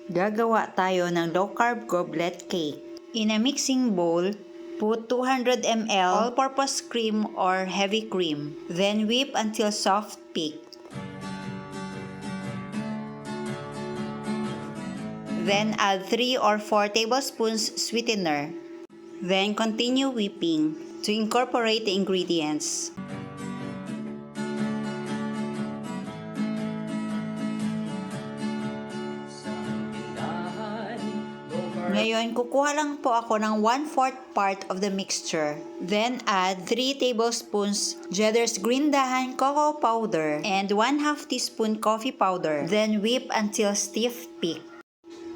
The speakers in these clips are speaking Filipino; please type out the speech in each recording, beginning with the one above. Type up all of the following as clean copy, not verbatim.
Gagawa tayo ng low-carb goblet cake. In a mixing bowl, put 200 ml all-purpose cream or heavy cream. Then whip until soft peak. Then add 3 or 4 tablespoons sweetener. Then continue whipping to incorporate the ingredients. Ngayon, kukuha lang po ako ng 1/4 part of the mixture. Then, add 3 tablespoons Cheddar's green dahan cocoa powder and 1/2 teaspoon coffee powder. Then, whip until stiff peak.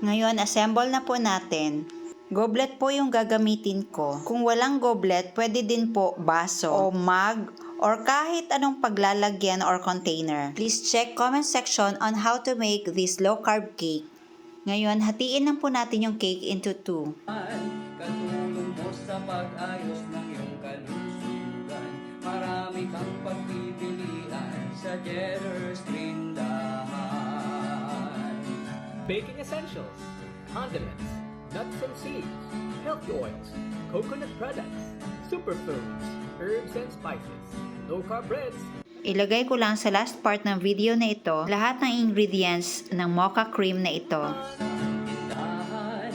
Ngayon, assemble na po natin. Goblet po yung gagamitin ko. Kung walang goblet, pwede din po baso o mug or kahit anong paglalagyan or container. Please check comment section on how to make this low-carb cake. Ngayon, hatiin lang po natin yung cake into 2. Katulong mo sa pag-ayos ng iyong kalusugan. Marami kang pagpipilian sa Cheddar's tindahan. Baking essentials, condiments, nuts and seeds, healthy oils, coconut products, superfoods, herbs and spices, low-carb breads. Ilagay ko lang sa last part ng video na ito lahat ng ingredients ng mocha cream na ito. Tindahan,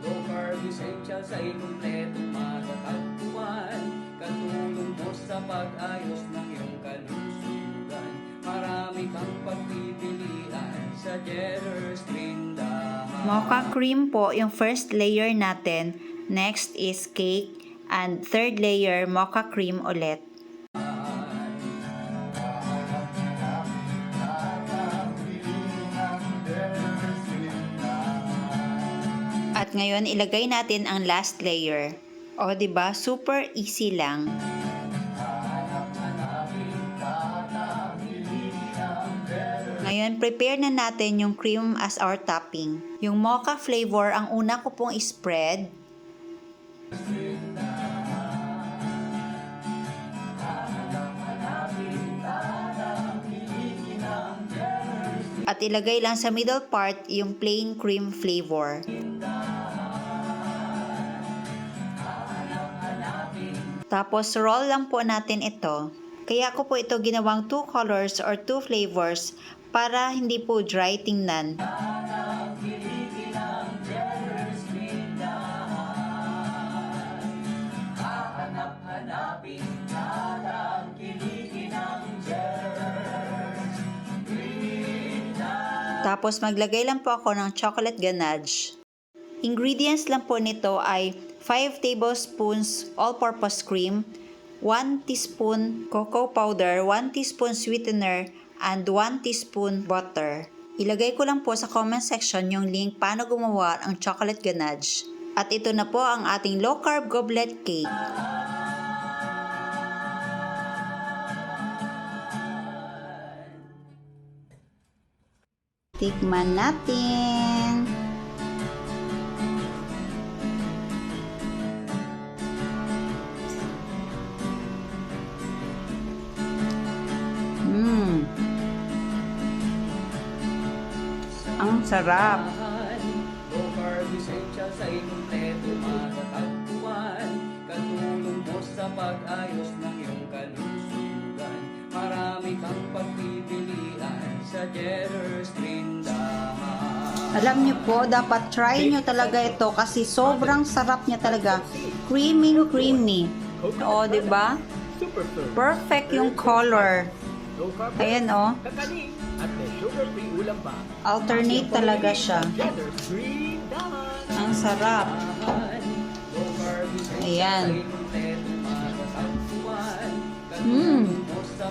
low-carb essentials ay kumpletong matatagpuan. Katulong mo sa pag-ayos ng iyong kalusugan. Marami kang pagpipilian sa Cheddar's tindahan. Mocha cream po yung first layer natin. Next is cake. And third layer, mocha cream ulit. At ngayon, ilagay natin ang last layer. O, diba? Super easy lang. Ngayon, prepare na natin yung cream as our topping. Yung mocha flavor, ang una ko pong spread. At ilagay lang sa middle part yung plain cream flavor. Tapos roll lang po natin ito. Kaya ko po ito ginawang 2 colors or 2 flavors para hindi po dry tingnan. Tapos maglagay lang po ako ng chocolate ganache. Ingredients lang po nito ay 5 tablespoons all-purpose cream, 1 teaspoon cocoa powder, 1 teaspoon sweetener, and 1 teaspoon butter. Ilagay ko lang po sa comment section yung link paano gumawa ng chocolate ganache. At ito na po ang ating low-carb goblet cake. Tikman natin. Ang sarap. Low-carb essentials ay kumpleto matatagpuan. Katulong mo sa pag-ayos ng iyong kalusugan. Marami kang pagpipilian sa Cheddar's tindahan. Alam niyo po, dapat try niyo talaga ito kasi sobrang sarap niya talaga. Creamy. O, diba? Perfect yung color. Ayan, o. At may sugar-free ulam pa. Alternate talaga siya. Cheddar's green dahan. Ang sarap. Ayan. Kumpleto matatagpuan. Mmm. Mo sa